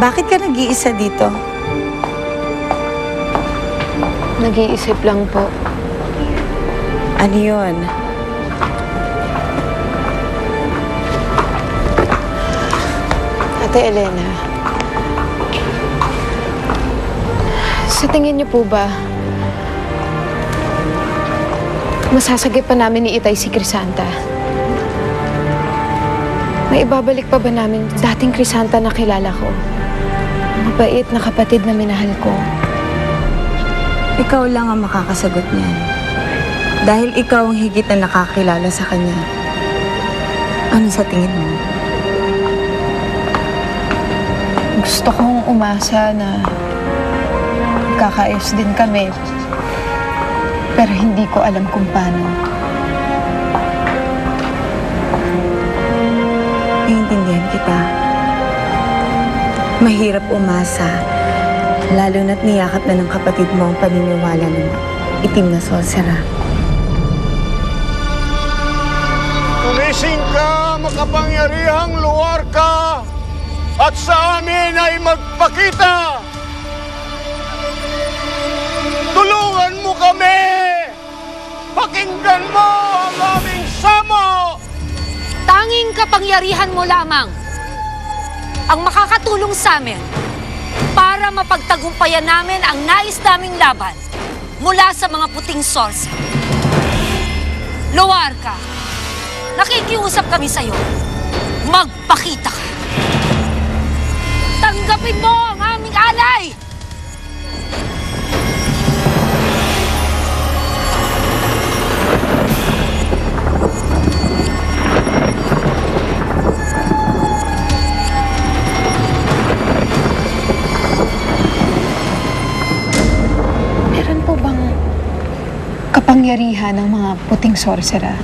Bakit ka nag-iisa dito? Nag-iisip lang po. Ano yun? Ate Elena, sa tingin niyo po ba, masasagip pa namin ni Itay si Crisanta? May ibabalik pa ba namin dating Crisanta na kilala ko? Mabait na kapatid na minahal ko. Ikaw lang ang makakasagot niyan. Dahil ikaw ang higit na nakakilala sa kanya. Ano sa tingin mo? Gusto kong umasa na kakaayos din kami. Pero hindi ko alam kung paano. Naiintindihan kita. Mahirap umasa, lalo na't niyakap na ng kapatid mo ang paniniwala ng itim na sorcerer. Gumising ka, makapangyarihang luwar ka, at sa amin ay magpakita! Tulungan mo kami! Pakinggan mo ang aming samo! Tanging kapangyarihan mo lamang ang makakatulong sa amin para mapagtagumpayan namin ang nais naming laban mula sa mga puting sorcerer. Luwarka, nakikiusap kami sa'yo. Magpakita ka. Tanggapin mo ang aming alay! Meron po bang kapangyarihan ng mga puting sorcerer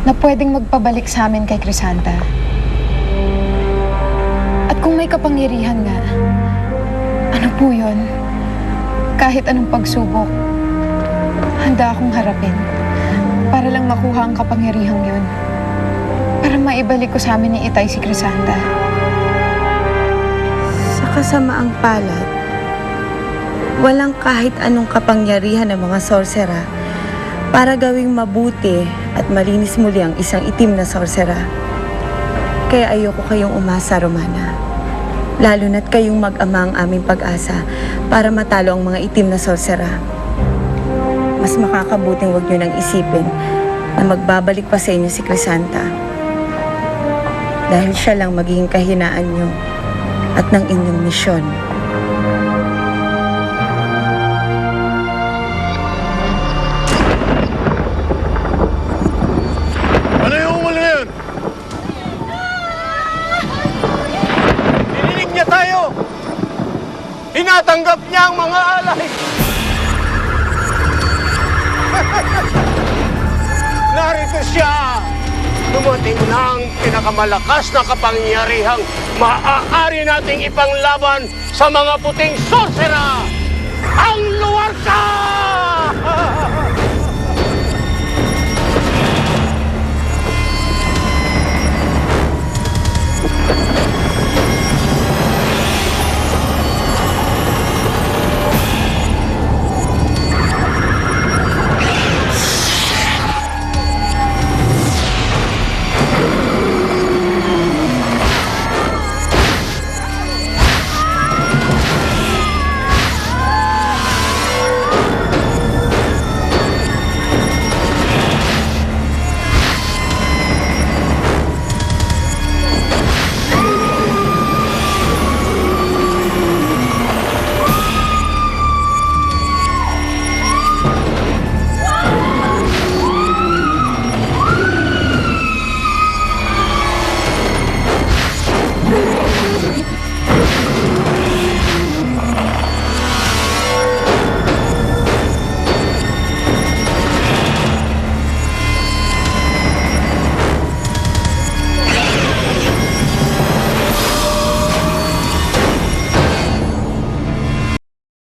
na pwedeng magpabalik sa amin kay Crisanta? At kung may kapangyarihan nga, ano po yun? Kahit anong pagsubok, handa akong harapin para lang makuha ang kapangyarihang yun. Para maibalik ko sa amin ni Itay si Crisanta. Sa kasamaang palad, walang kahit anong kapangyarihan ng mga sorcerer para gawing mabuti at malinis muli ang isang itim na sorcerer. Kaya ayoko kayong umasa, Romana. Lalo na't kayong mag-ama ang aming pag-asa para matalo ang mga itim na sorcerer. Mas makakabuting huwag nyo nang isipin na magbabalik pa sa inyo si Crisanta. Dahil siya lang magiging kahinaan nyo at ng inyong misyon. Ano yung umuli na yun? Dininig niya tayo! Tinatanggap niya ang mga alay! Narito siya! Dumating na ang pinakamalakas na kapangyarihang maaari nating ipanglaban sa mga puting sorcerer! Ang Luwarka!